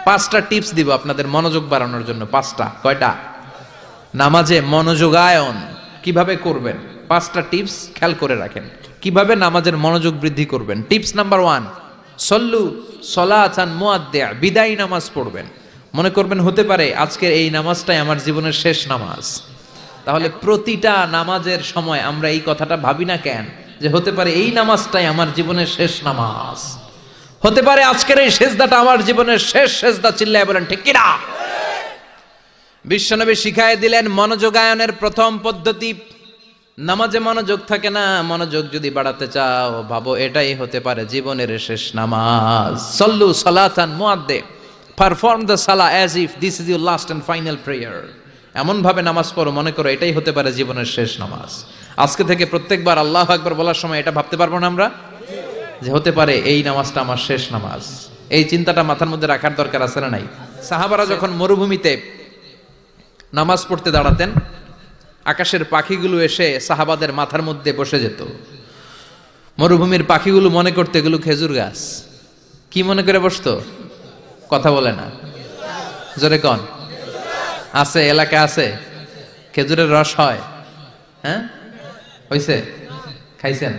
পাঁচটা টিপস দিব আপনাদের মনোযোগ বাড়ানোর জন্য। পাঁচটা। কয়টা? নামাজে মনোযোগায়ন কিভাবে করবেন, পাঁচটা টিপস খেয়াল করে রাখেন কিভাবে নামাজের মনোযোগ বৃদ্ধি করবেন। টিপস নাম্বার 1, সল্লু সলাতান মুআদ্দিয়া, বিদায়ী নামাজ পড়বেন। মনে করবেন হতে পারে আজকের এই নামাজটাই আমার জীবনের শেষ নামাজ। তাহলে প্রতিটা নামাজের সময় আমরা এই কথাটা ভাবি না কেন যে হতে পারে এই নামাজটাই আমার জীবনের শেষ নামাজ, হতে পারে আজকের এই সেজদাটা আমার জীবনের শেষ সেজদা। চিল্লায় বলেন ঠিক কিনা? বিশ্বনবী শিখায় দিলেন মনোযোগায়নের প্রথম পদ্ধতি। নামাজে মনোযোগ থাকে না, মনোযোগ যদি বাড়াতে চাও ভাবো এটাই হতে পারে জীবনের শেষ নামাজ। সল্লু সালাতান মুআদ্দিয়া, পারফর্ম দ্য সালাহ as if this is your last and final prayer. এমন ভাবে নামাজ পড়ো মনে করো এটাই হতে পারে জীবনের শেষ নামাজ। আজকে থেকে প্রত্যেকবার আল্লাহু আকবার বলার সময় এটা ভাবতে পারবো না আমরা যে হতে পারে এই নামাজটা আমার শেষ নামাজ। এই চিন্তাটা মাথার মধ্যে রাখার দরকার আছে না নাই? সাহাবারা যখন মরুভূমিতে নামাজ পড়তে দাঁড়াতেন, আকাশের পাখিগুলো এসে সাহাবাদের মাথার মধ্যে বসে যেত। মরুভূমির পাখিগুলো মনে করতে এগুলো খেজুর গাছ। কি মনে করে বসতো? কথা বলে না, জোরে কন। আছে, এলাকা আছে খেজুরের রস হয়? হ্যাঁ হইছে? খাইছেন?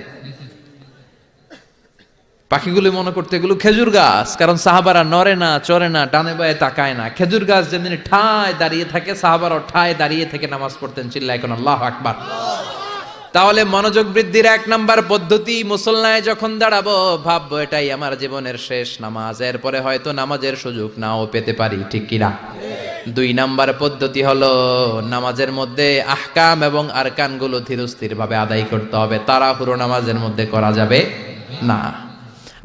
পাখিগুলো মনে করতে এগুলো খেজুর গাছ, কারণ সাহাবারা নড়ে না, চড়ে না, ডানে বায়ে তাকায় না। খেজুর গাছ যেমনি ঠায় দাঁড়িয়ে থাকে, সাহাবারা ঠায় দাঁড়িয়ে থেকে নামাজ পড়তেন। চিল্লায় এখন আল্লাহু আকবার। তাহলে মনোযোগ বৃদ্ধির 1 নাম্বার পদ্ধতি, মুসল্লায় যখন দাঁড়াবো ভাববো এটাই আমার জীবনের শেষ নামাজ, এরপরে হয়তো নামাজের সুযোগ নাও পেতে পারি। ঠিক কিনা? 2 নাম্বার পদ্ধতি হলো নামাজের মধ্যে আহকাম এবং আরকানগুলো ধীরস্থির ভাবে আদায় করতে হবে। তাড়াহুড়ো নামাজের মধ্যে করা যাবে না।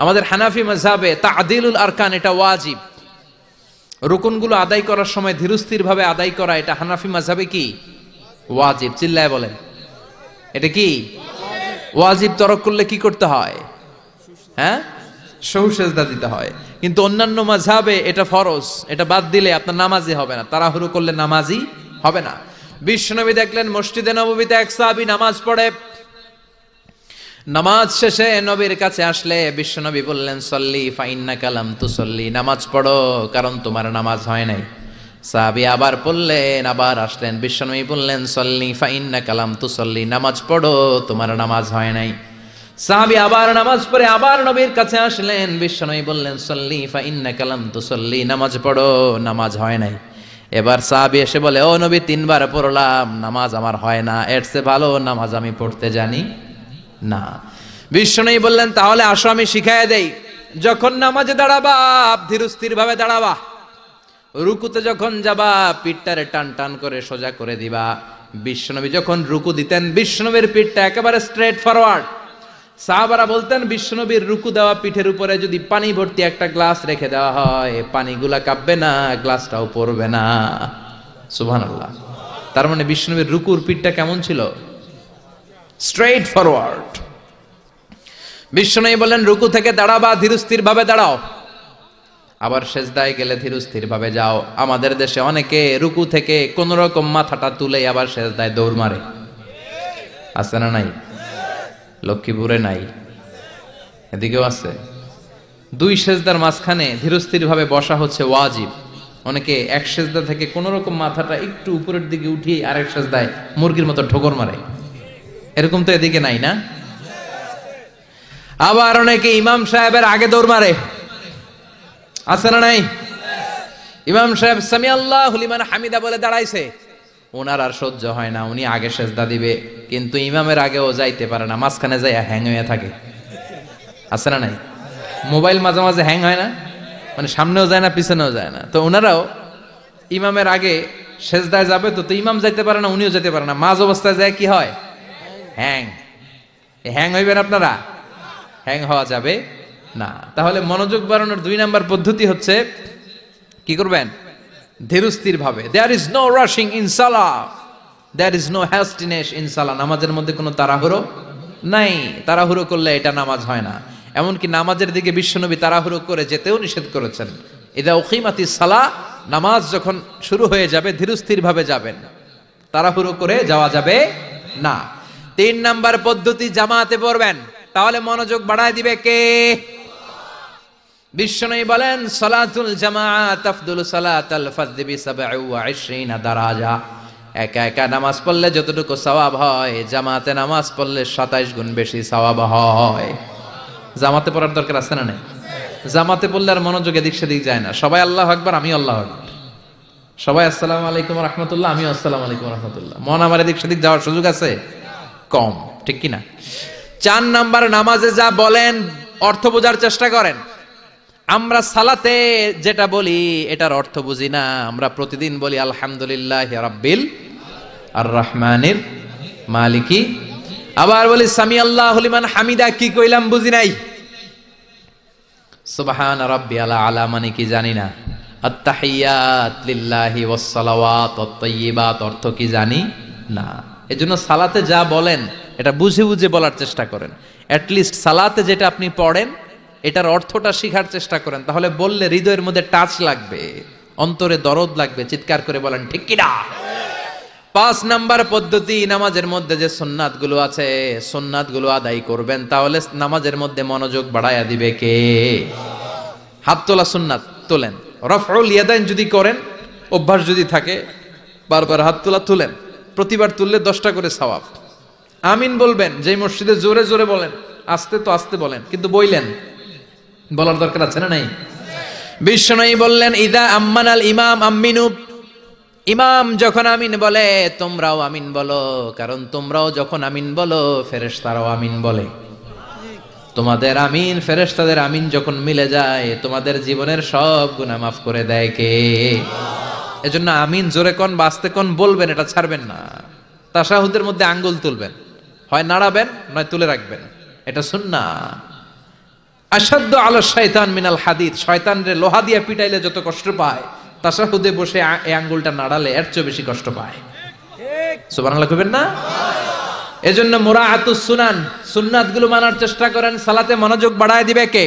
আমাদের হানাফি মাযহাবে তা'দিলুল আরকান এটা ওয়াজিব। রুকুনগুলো আদায় করার সময় ধীরস্থির ভাবে আদায় করা এটা হানাফি মাযহাবে কি? ওয়াজিব। চিল্লায় বলেন এটা কি ওয়াজিব? তরক করলে কি করতে হয়? হ্যাঁ, সহু সেজদা দিতে হয়। কিন্তু অন্যান্য মাযহাবে এটা ফরজ, এটা বাদ দিলে আপনার নামাজই হবে না, তাড়াহুড়ো করলে নামাজই হবে না। বিশ্বনবী দেখলেন মসজিদে নববীতে এক সাহাবী নামাজ পড়ে। নামাজ শেষে নবীর কাছে আসলে বিশ্বনবী বললেন সল্লি ফাইন্নাকা লাম তুসল্লি, নামাজ পড়ো কারণ তোমার নামাজ হয় নাই। সাহাবী আবার পড়লেন, আবার আসলেন, বিশ্বনবী বললেন সল্লি ফাইন্নাকা লাম তুসল্লি, নামাজ পড়ো তোমার নামাজ হয় নাই। সাহাবী আবার নামাজ পড়ে আবার নবীর কাছে আসলেন, বিশ্বনবী বললেন সল্লি ফাইন্নাকা লাম তুসল্লি, নামাজ পড়ো নামাজ হয় নাই। এবার সাহাবী এসে বলে ও নবী 3 বার পড়লাম, নামাজ আমার হয় না, এর চেয়ে ভালো নামাজ আমি পড়তে জানি না। বিশ্বনবী বললেন তাহলে আসো আমি শিখাইয়া দেই। যখন নামাজে দাঁড়াবা ধীরস্থির ভাবে দাঁড়াবা, রুকুতে যখন যাবা পিঠটারে টান টান করে সোজা করে দিবা। বিশ্বনবী যখন রুকু দিতেন বিশ্বনবীর পিঠটা একেবারে স্ট্রেট ফরওয়ার্ড। সাহাবারা বলতেন বিশ্বনবীর রুকু দেওয়া পিঠের উপরে যদি পানি ভর্তি একটা গ্লাস রেখে দেওয়া হয় পানিগুলা কাঁপবে না, গ্লাসটাও পড়বে না। সুবহানাল্লাহ। তার মানে বিশ্বনবীর রুকুর পিঠটা কেমন ছিল? Straight forward. বিশ্বনবী বলেন রুকু থেকে দাঁড়াবা, ধীরস্থির ভাবে দাঁড়াও। আবার সেজদায় গেলে ধীরস্থির ভাবে যাও। আমাদের দেশে অনেকে রুকু থেকে কোন রকম মাথাটা তুলে আবার সেজদায় দৌড় মারে, আছে না নাই? লক্ষ্মীপুরে নাই, এদিকেও আছে। 2 সেজদার মাঝখানে ধীরস্থির ভাবে বসা হচ্ছে ওয়াজিব। অনেকে এক সেজদা থেকে কোন রকম মাথাটা একটু উপরের দিকে উঠিয়ে আরেক সেজদায় মুরগির মতো ঠোকর মারে, এরকম তো এদিকে নাই না? আবার অনেকে ইমাম সাহেবের আগে দৌড় মারে, আছে না নাই? ইমাম সাহেব সামি আল্লাহু লিমান হামিদা বলে দাঁড়াইছে, ওনার আর সহ্য হয় না, উনি আগে সেজদা দিবে কিন্তু ইমামের আগেও যাইতে পারে না, মাঝখানে যাইয়া হ্যাং হয়ে থাকে, আছে না নাই? মোবাইল মাঝে মাঝে হ্যাং হয় না, মানে সামনেও যায় না পিছনেও যায় না। তো ওনারাও ইমামের আগে সেজদায় যাবে, তো ইমাম যাইতে পারে না উনিও যেতে পারে না, মাঝ অবস্থায় যায় কি হয়? হ্যাং। হ্যাং হইবেন আপনারা? হ্যাং হওয়া যাবে না। তাহলে মনোযোগ বাড়ানোর 2 নাম্বার পদ্ধতি হচ্ছে কি করবেন? ধীরস্থির ভাবে। There is no rushing in salah, there is no hastiness in salah। নামাজের মধ্যে কোনো তাড়াহুড়ো নাই। তাড়াহুড়ো করলে এটা নামাজ হয় না। এমনকি নামাজের দিকে বিশ্বনবী তাড়াহুড়ো করে যেতেও নিষেধ করেছেন। ইদা উকিমাতিস সালাহ, নামাজ যখন শুরু হয়ে যাবে ধীরস্থির ভাবে যাবেন, তাড়াহুড়ো করে যাওয়া যাবে না। 3 নাম্বার পদ্ধতি জামাতে পড়বেন, তাহলে মনোযোগ বাড়ায় দিবে কে? বিশ্বনবী বলেন সালাতুল জামাআত আফদলু সালাতাল ফাজদি বি 27 দারাজা। একা একা নামাজ পড়লে যতটুকু সওয়াব হয়, জামাতে নামাজ পড়লে 27 গুণ বেশি সওয়াব হয়। জামাতে পড়ার দরকার আছে না নাই? জামাতে পড়লে আর মনোযোগ এদিক সেদিক যায় না। সবাই আল্লাহু আকবার, আমি আল্লাহু আকবার, সবাই আসসালামু আলাইকুম ওয়া রাহমাতুল্লাহ, আমি আসসালামু আলাইকুম ওয়া রাহমাতুল্লাহ। মন আমার এদিক সেদিক যাওয়ার সুযোগ আছে? কম, ঠিক কি না? 4 নাম্বার, নামাজে যা বলেন অর্থ বোঝার চেষ্টা করেন। আমরা সালাতে যেটা বলি এটার অর্থ বুঝি না। আমরা প্রতিদিন বলি আলহামদুলিল্লাহি রাব্বিল আর রহমানির মালিকি, আবার বলি সামি আল্লাহু লিমান হামিদা, কি কইলাম বুঝি নাই। সুবহান রাব্বিয়াল আলা মানে কি জানি না। আত্তাহিয়াত লিল্লাহি ওয়াস সালাওয়াত ওয়াত তাইয়্যিবাত অর্থ কি জানি না। এজন্য সালাতে যা বলেন এটা বুঝে বুঝে বলার চেষ্টা করেন। অ্যাট লিস্ট সালাতে যেটা আপনি পড়েন এটার অর্থটা শিখার চেষ্টা করেন, তাহলে বললে হৃদয়ের মধ্যে টাচ লাগবে, অন্তরে দরদ লাগবে, চিৎকার করে বলেন ঠিক কি না। 5 নাম্বার পদ্ধতি, নামাজের মধ্যে যে সুন্নাতগুলো আছে সুন্নাতগুলো আদায় করবেন, তাহলে নামাজের মধ্যে মনোযোগ বাড়ায়া দিবে কে? হাত তোলা সুন্নাত তোলেন। রফউল ইয়াদাইন যদি করেন, অভ্যাস যদি থাকে, বারবার হাত তোলা তুলেন, প্রতিবার তুললে 10টা করে সওয়াব। আমিন বলবেন, যে মসজিদে জোরে জোরে বলেন, আস্তে তো আস্তে বলেন, কিন্তু বইলেন, বলার দরকার আছে না নাই? বিশ্বনবী বললেন ইদা আম্মানাল ইমাম আমিনু, ইমাম যখন আমিন বলে তোমরাও আমিন বলো, কারণ তোমরাও যখন আমিন বলো ফেরেশতারাও আমিন বলে। তোমাদের আমিন ফেরেশতাদের আমিন যখন মিলে যায় তোমাদের জীবনের সব গুনাহ মাফ করে দেয় কে? এজন্য আমিন জোরে কোন বাস্তে কোন বলবেন, এটা ছাড়বেন না। তাশাহুদের মধ্যে আঙ্গুল তুলবেন, হয় নাড়াবেন নয় তুলে রাখবেন, এটা সুন্নাহ। আশাদ্দু আলা শাইতান মিনাল হাদিদ, শয়তানরে লোহা দিয়ে পিটাইলে যত কষ্ট পায়, তাশাহুদে বসে এই আঙ্গুলটা নাড়ালে এর চেয়ে বেশি কষ্ট পায়। ঠিক সুবহানাল্লাহ কইবেন না? এজন্য মুরাআতুস সুনান, সুন্নাতগুলো মানার চেষ্টা করেন। সালাতে মনোযোগ বাড়ায় দিবে কে?